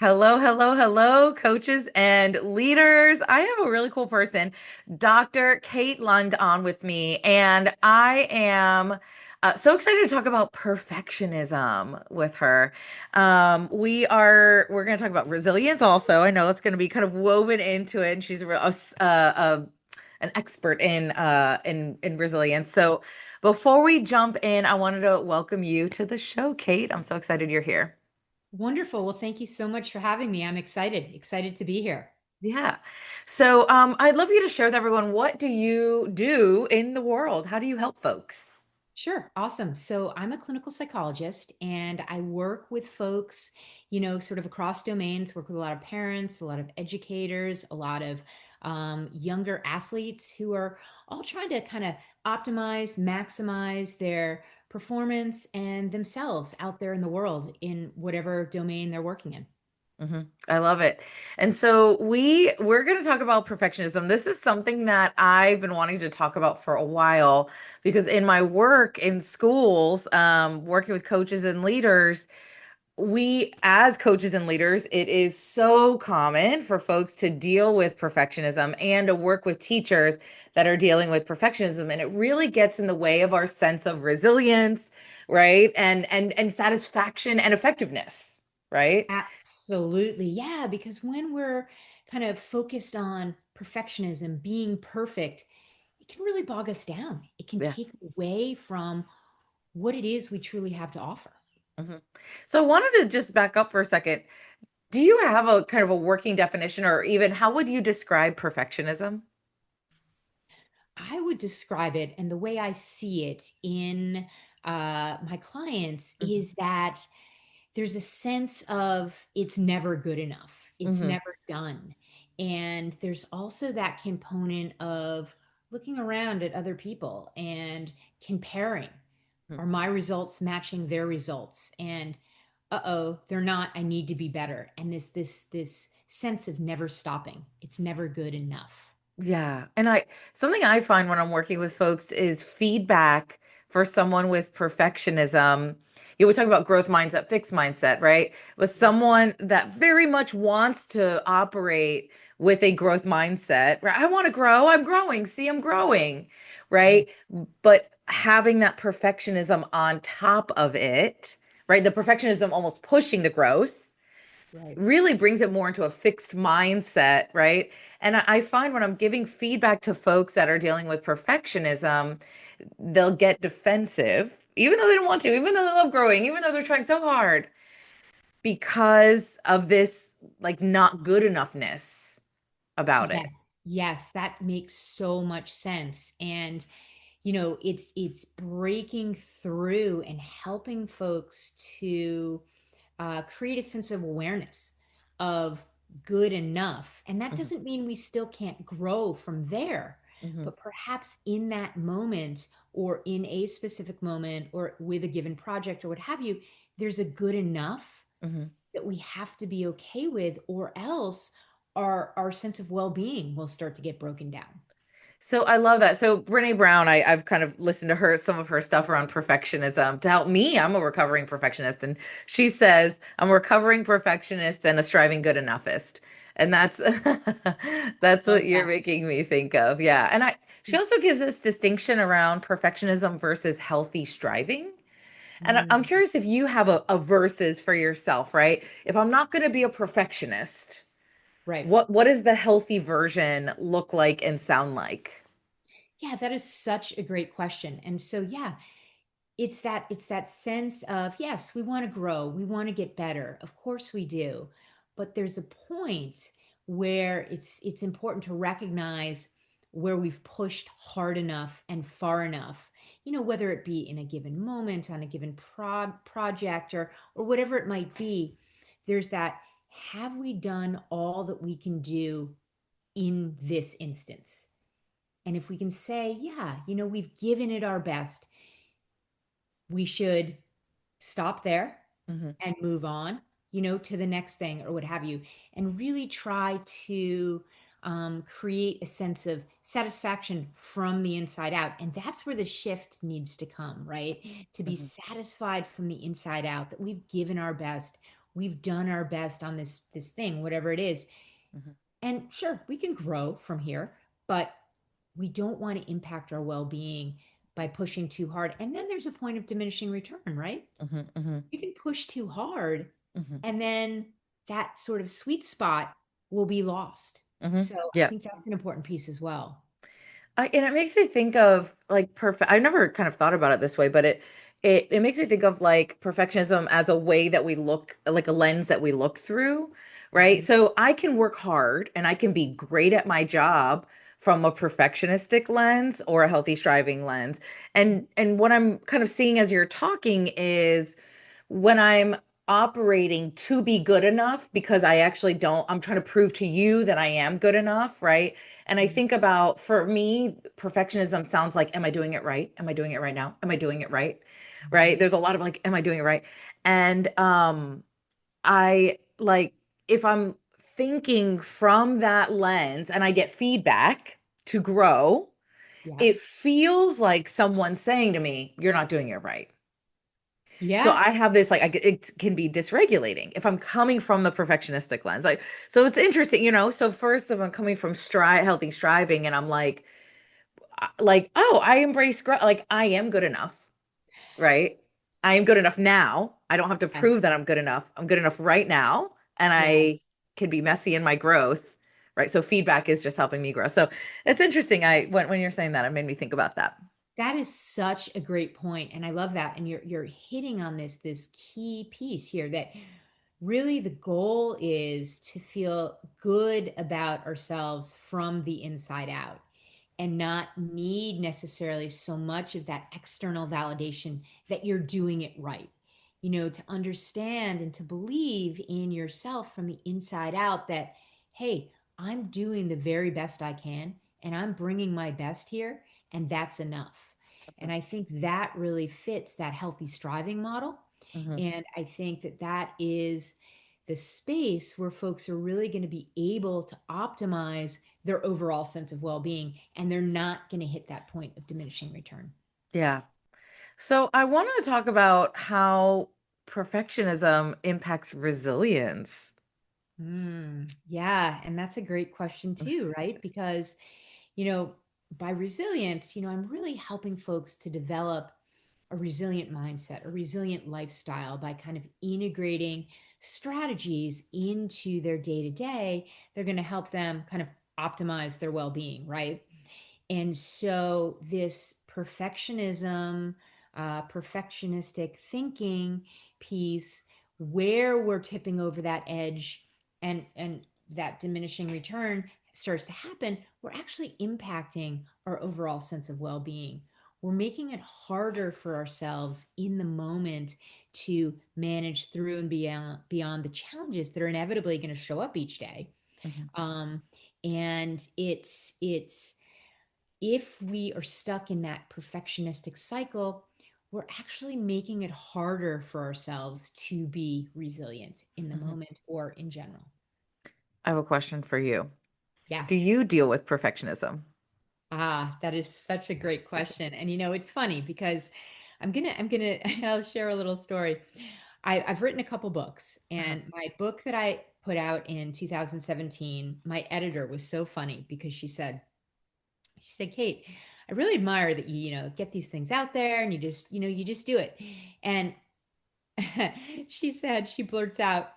Hello, hello, hello, coaches and leaders. I have a really cool person, Dr. Kate Lund, on with me, and I am so excited to talk about perfectionism with her. We're going to talk about resilience also. I know it's going to be kind of woven into it, and she's an expert in resilience. So before we jump in, I wanted to welcome you to the show, Kate. I'm so excited you're here. Wonderful. Well, thank you so much for having me. I'm excited to be here. Yeah. So, I'd love you to share with everyone, what do you do in the world? How do you help folks? Sure. Awesome. So I'm a clinical psychologist and I work with folks, sort of across domains, work with a lot of parents, a lot of educators, a lot of younger athletes who are all trying to kind of optimize, maximize their performance and themselves out there in the world in whatever domain they're working in. I love it. And so we're going to talk about perfectionism. This is something that I've been wanting to talk about for a while because in my work in schools, working with coaches and leaders, we as coaches and leaders, it is so common for folks to deal with perfectionism and to work with teachers that are dealing with perfectionism, and it really gets in the way of our sense of resilience, right? And satisfaction and effectiveness, right? Absolutely. Yeah, because when we're kind of focused on perfectionism, being perfect, it can really bog us down. It can Yeah. take away from what it is we truly have to offer. Mhm. So I wanted to just back up for a second. Do you have a kind of a working definition, or even how would you describe perfectionism? I would describe it, and the way I see it in my clients Hmm. is that there's a sense of it's never good enough, it's Hmm. never done. And there's also that component of looking around at other people and comparing. Are my results matching their results? And uh-oh, they're not. I need to be better. And this sense of never stopping. It's never good enough. Yeah. And something I find when I'm working with folks is feedback for someone with perfectionism. We talk about growth mindset, fixed mindset, right? With Yep. someone that very much wants to operate with a growth mindset, right? I want to grow. I'm growing. See, I'm growing, Right. right? But having that perfectionism on top of it, right? The perfectionism almost pushing the growth Right. really brings it more into a fixed mindset, right? And I find when I'm giving feedback to folks that are dealing with perfectionism, they'll get defensive, even though they don't want to, even though they love growing, even though they're trying so hard, because of this like not good enoughness about it. Yes. Yes, that makes so much sense. And it's breaking through and helping folks to create a sense of awareness of good enough. And that Mhm, doesn't mean we still can't grow from there, mhm, but perhaps in that moment or in a specific moment or with a given project or what have you, there's a good enough mhm. that we have to be okay with, or else our sense of well-being will start to get broken down. So I love that. So Brene Brown, I've kind of listened to her, some of her stuff around perfectionism to help me. I'm a recovering perfectionist, and she says I'm a recovering perfectionist and a striving good enoughist. And that's that's Love what you're that. making me think of. Yeah. And she also gives this distinction around perfectionism versus healthy striving. And I'm Mm, curious if you have a versus for yourself, right? If I'm not going to be a perfectionist, right. what does the healthy version look like and sound like? Yeah, that is such a great question. And so, yeah, it's that sense of yes, we want to grow, we want to get better, of course we do, but there's a point where it's important to recognize where we've pushed hard enough and far enough, whether it be in a given moment on a given project or whatever it might be. There's that, have we done all that we can do in this instance? And if we can say, yeah, we've given it our best, we should stop there Mhm. and move on, to the next thing or what have you, and really try to create a sense of satisfaction from the inside out. And that's where the shift needs to come, right? To be Mhm. satisfied from the inside out that we've given our best, we've done our best on this thing, whatever it is. Mhm, And sure, we can grow from here, but we don't want to impact our well-being by pushing too hard. And then there's a point of diminishing return, right? mhm, mhm, You can push too hard, mhm, and then that sort of sweet spot will be lost. mhm. So I Yeah. think that's an important piece as well. And it makes me think of like perfect. I've never kind of thought about it this way, but it makes me think of like perfectionism as a way that we look, like a lens that we look through, right? Mhm. So I can work hard and I can be great at my job from a perfectionistic lens or a healthy striving lens. And what I'm kind of seeing as you're talking is when I'm operating to be good enough because I actually don't, I'm trying to prove to you that I am good enough, right? And I Mhm. think about, for me, perfectionism sounds like, am I doing it right? Am I doing it right now? Am I doing it right? Right? Mhm. There's a lot of like, am I doing it right? And I like, if I'm thinking from that lens and I get feedback to grow, Yeah. it feels like someone saying to me, you're not doing it right. So Yeah. I have this like it can be dysregulating if I'm coming from the perfectionistic lens. Like, so it's interesting, So first, if I'm coming from healthy striving, and I'm like, oh, I embrace like I am good enough, right? I am good enough now. I don't have to prove that Yes. I'm good enough. I'm good enough right now, and Yeah. I can be messy in my growth, right? So feedback is just helping me grow. So it's interesting. When you're saying that, it made me think about that. That is such a great point, and I love that. And you're hitting on this key piece here that really the goal is to feel good about ourselves from the inside out and not need necessarily so much of that external validation that you're doing it right. To understand and to believe in yourself from the inside out that, hey, I'm doing the very best I can and I'm bringing my best here, and that's enough. And I think that really fits that healthy striving model. Hmm. And I think that that is the space where folks are really going to be able to optimize their overall sense of well-being, and they're not going to hit that point of diminishing return. Yeah. So I want to talk about how perfectionism impacts resilience. Yeah, and that's a great question too, right? Because, you know, by resilience, I'm really helping folks to develop a resilient mindset, a resilient lifestyle by kind of integrating strategies into their day to day. They're going to help them kind of optimize their well being, right? And so, this perfectionistic thinking piece, where we're tipping over that edge and that diminishing return starts to happen, we're actually impacting our overall sense of well being. We're making it harder for ourselves in the moment to manage through and beyond the challenges that are inevitably going to show up each day. Mhm, Um, and it's if we are stuck in that perfectionistic cycle, we're actually making it harder for ourselves to be resilient in the mhm. moment or in general. I have a question for you. Yeah. Do you deal with perfectionism? That is such a great question. And it's funny because I'm gonna I'll share a little story. I've written a couple books, Uh-huh. and my book that I put out in 2017, my editor was so funny because she said, Kate, I really admire that you get these things out there and you just do it. And she blurts out,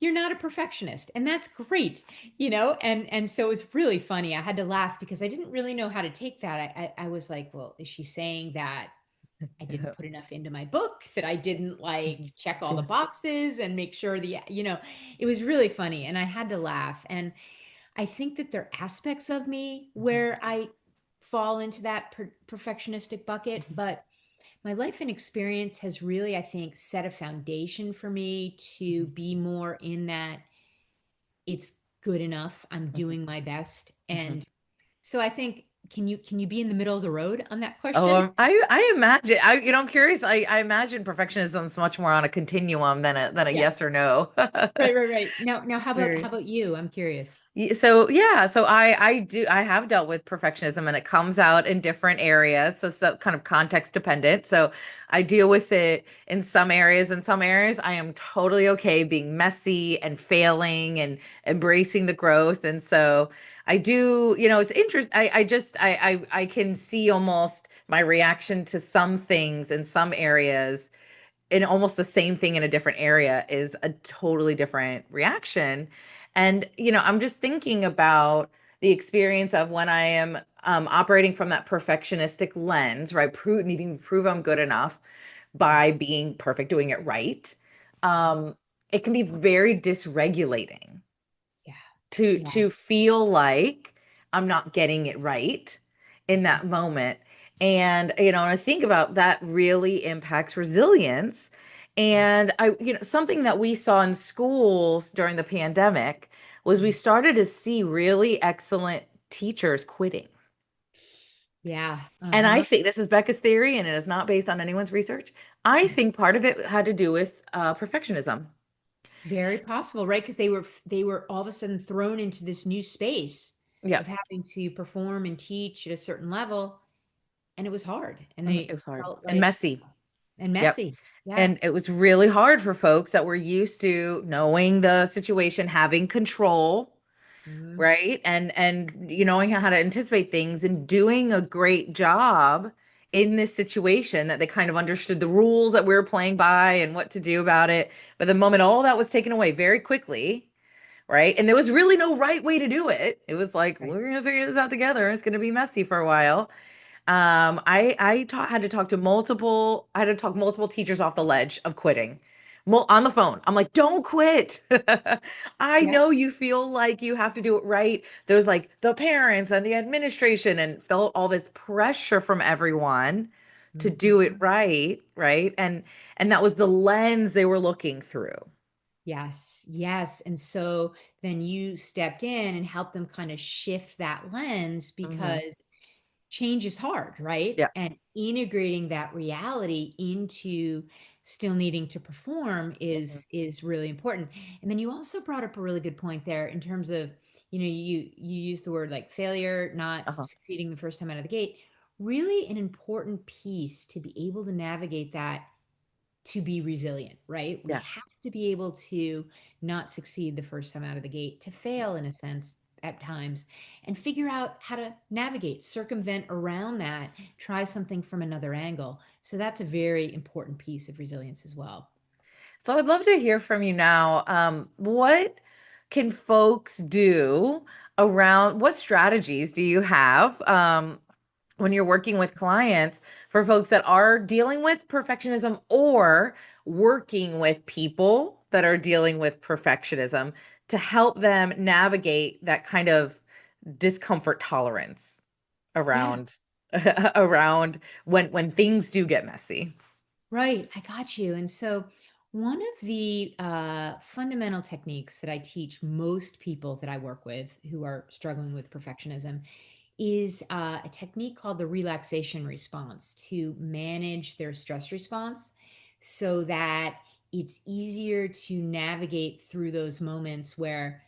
you're not a perfectionist, and that's great. And so it's really funny. I had to laugh because I didn't really know how to take that. I was like, well, is she saying that I didn't Yeah. put enough into my book, that I didn't Mhm. like check all the Yeah. boxes and make sure it was really funny, and I had to laugh. And I think that there are aspects of me Mhm, where I fall into that perfectionistic bucket, mhm, but my life and experience has really, I think, set a foundation for me to mhm, be more in that it's good enough. I'm mhm, doing my best. mhm. And so I think, can you be in the middle of the road on that Oh, question? I imagine. I'm curious. I imagine perfectionism is much more on a continuum than a Yeah. yes or no Right, right, right. Now how about experience. you? I'm curious. So yeah, so I have dealt with perfectionism and it comes out in different areas, so kind of context dependent. So I deal with it in some areas. In some areas, I am totally okay being messy and failing and embracing the growth. And so I do, it's interesting. I can see almost my reaction to some things in some areas in almost the same thing in a different area is a totally different reaction. And, I'm just thinking about the experience of when I am operating from that perfectionistic lens, right? Needing to prove I'm good enough by being perfect, doing it right. Um, it can be very dysregulating Yeah. to Yes. feel like I'm not getting it right in Mhm. that moment. And I think about that really impacts resilience. Yeah. And something that we saw in schools during the pandemic was we Mhm. started to see really excellent teachers quitting. Yeah. And I Uh-huh. think this is Becca's theory, and it is not based on anyone's research. I think part of it had to do with perfectionism. Very possible, right? Because they were all of a sudden thrown into this new space Yeah, of having to perform and teach at a certain level, and it was hard, and it they was hard felt and like messy. and Yep. messy. Yeah. And it was really hard for folks that were used to knowing the situation, having control, Mhm. right? And knowing how to anticipate things and doing a great job in this situation that they kind of understood the rules that we were playing by and what to do about it. But the moment all that was taken away very quickly, right? And there was really no right way to do it. It was like, Right. we're gonna figure this out together. It's gonna be messy for a while. Had to talk to multiple. I had to talk multiple teachers off the ledge of quitting. On the phone, I'm like, "Don't quit. I Yeah. know you feel like you have to do it right." There's like the parents and the administration, and felt all this pressure from everyone to do it Mhm. right, right, and that was the lens they were looking through. Yes, yes. And so then you stepped in and helped them kind of shift that lens Hmm. because change is hard, right? Yeah. And integrating that reality into still needing to perform Hmm. is really important. And then you also brought up a really good point there in terms of, you use the word like failure, not Uh-huh. succeeding the first time out of the gate. Really an important piece to be able to navigate that to be resilient, right? We Yeah. have to be able to not succeed the first time out of the gate, to fail in a sense at times, and figure out how to navigate, circumvent around that, try something from another angle. So that's a very important piece of resilience as well. So I'd love to hear from you now. What can folks do around what strategies do you have when you're working with clients for folks that are dealing with perfectionism or working with people that are dealing with perfectionism to help them navigate that kind of discomfort tolerance Yeah. around around when things do get messy? Right, I got you. And so, one of the fundamental techniques that I teach most people that I work with who are struggling with perfectionism is a technique called the relaxation response to manage their stress response so that it's easier to navigate through those moments where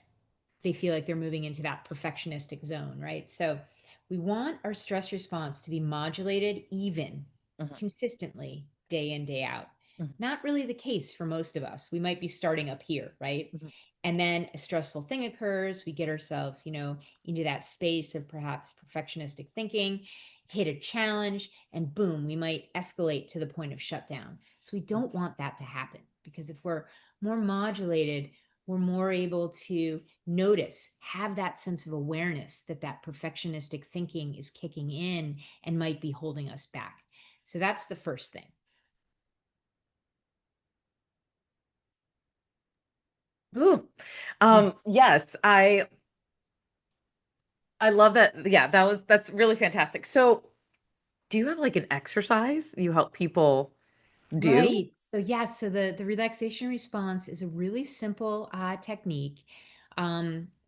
they feel like they're moving into that perfectionistic zone, right? So we want our stress response to be modulated even, Mhm, consistently, day in, day out. mhm, Not really the case for most of us. We might be starting up here, right? mhm, And then a stressful thing occurs. We get ourselves, into that space of perhaps perfectionistic thinking, hit a challenge, and boom, we might escalate to the point of shutdown. So we don't want that to happen because if we're more modulated, we're more able to notice, have that sense of awareness that that perfectionistic thinking is kicking in and might be holding us back. So that's the first thing. Ooh. Mm. Yes, I love that. Yeah, that's really fantastic. So, do you have like an exercise you help people do? Right. So yeah, so the relaxation response is a really simple technique.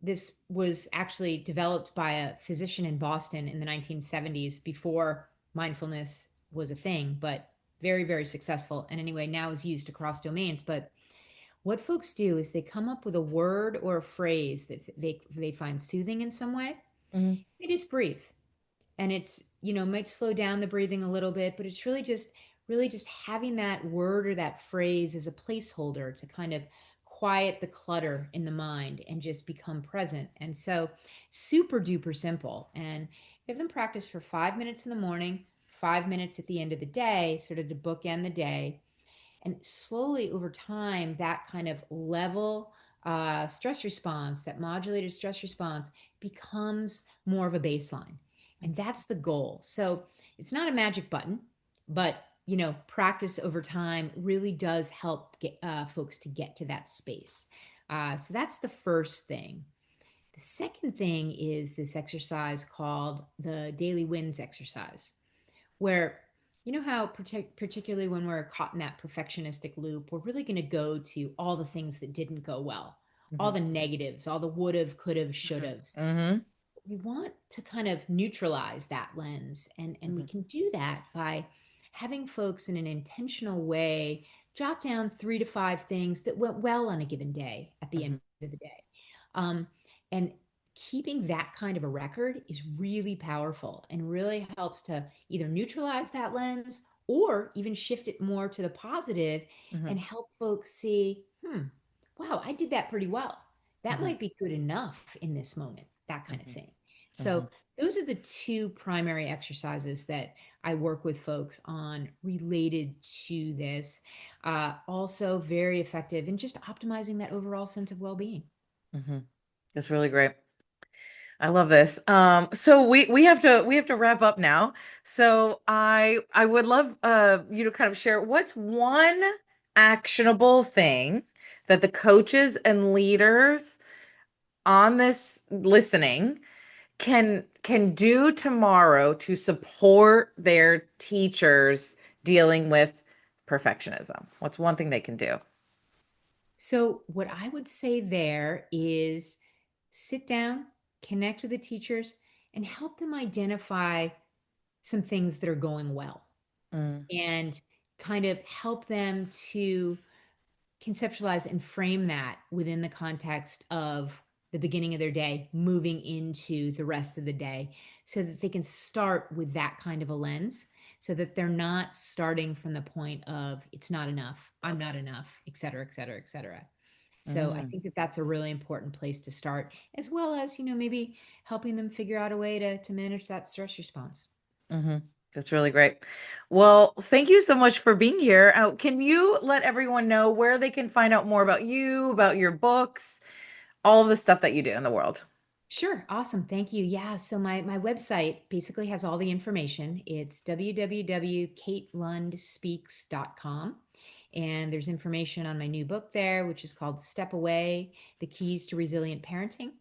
This was actually developed by a physician in Boston in the 1970s before mindfulness was a thing, but very, very successful. And anyway, now is used across domains. But what folks do is they come up with a word or a phrase that they find soothing in some way. Mhm. They just breathe. And it's, might slow down the breathing a little bit, but it's really just having that word or that phrase as a placeholder to kind of quiet the clutter in the mind and just become present. And so super duper simple. And have them practice for 5 minutes in the morning, 5 minutes at the end of the day, sort of to bookend the day. And slowly over time, that kind of level stress response, that modulated stress response, becomes more of a baseline. And that's the goal. So it's not a magic button, but practice over time really does help get folks to get to that space. So that's the first thing. The second thing is this exercise called the daily wins exercise, where how particularly when we're caught in that perfectionistic loop, we're really going to go to all the things that didn't go well, all Mhm. the negatives, all the would have, could have, should Mhm. have. Mhm. We want to kind of neutralize that lens, and we Mhm. can do that by having folks in an intentional way jot down 3 to 5 things that went well on a given day at the end Mhm. of the day. um, and keeping that kind of a record is really powerful and really helps to either neutralize that lens or even shift it more to the positive and Mhm. help folks see, wow, I did that pretty well. That Mhm. might be good enough in this moment, that kind of Mhm. thing. So, Mhm. those are the two primary exercises that I work with folks on related to this. Also, very effective in just optimizing that overall sense of well being. Mhm. That's really great. I love this. So we have to wrap up now. So I would love you to kind of share what's one actionable thing that the coaches and leaders on this listening can do tomorrow to support their teachers dealing with perfectionism. What's one thing they can do? So, what I would say there is sit down, connect with the teachers, and help them identify some things that are going well Mm, and kind of help them to conceptualize and frame that within the context of the beginning of their day, moving into the rest of the day, so that they can start with that kind of a lens, so that they're not starting from the point of it's not enough, I'm not enough, et cetera, et cetera, et cetera. So I mm, think that that's a really important place to start, as well as, maybe helping them figure out a way to manage that stress response. hmm. That's really great. Well, thank you so much for being here. Can you let everyone know where they can find out more about you, about your books, all of the stuff that you do in the world? Sure. Awesome. Thank you. Yeah. So my website basically has all the information. It's www.katelundspeaks.com. And there's information on my new book there, which is called Step Away: The Keys to Resilient Parenting.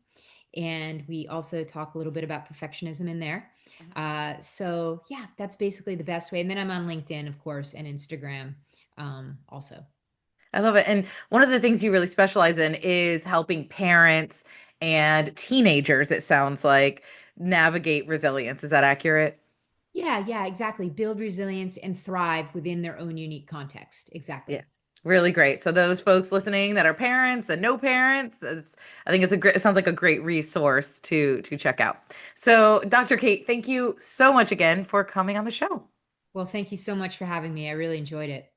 And we also talk a little bit about perfectionism in there. So yeah, that's basically the best way. And then I'm on LinkedIn, of course, and Instagram also. I love it. And one of the things you really specialize in is helping parents and teenagers, it sounds like, navigate resilience. Is that accurate? Yeah, yeah, exactly. Build resilience and thrive within their own unique context. Yeah. Exactly. Really great. So those folks listening that are parents and no parents, I think it's a great, it sounds like a great resource to check out. So, Dr. Kate, thank you so much again for coming on the show. Well, thank you so much for having me. I really enjoyed it.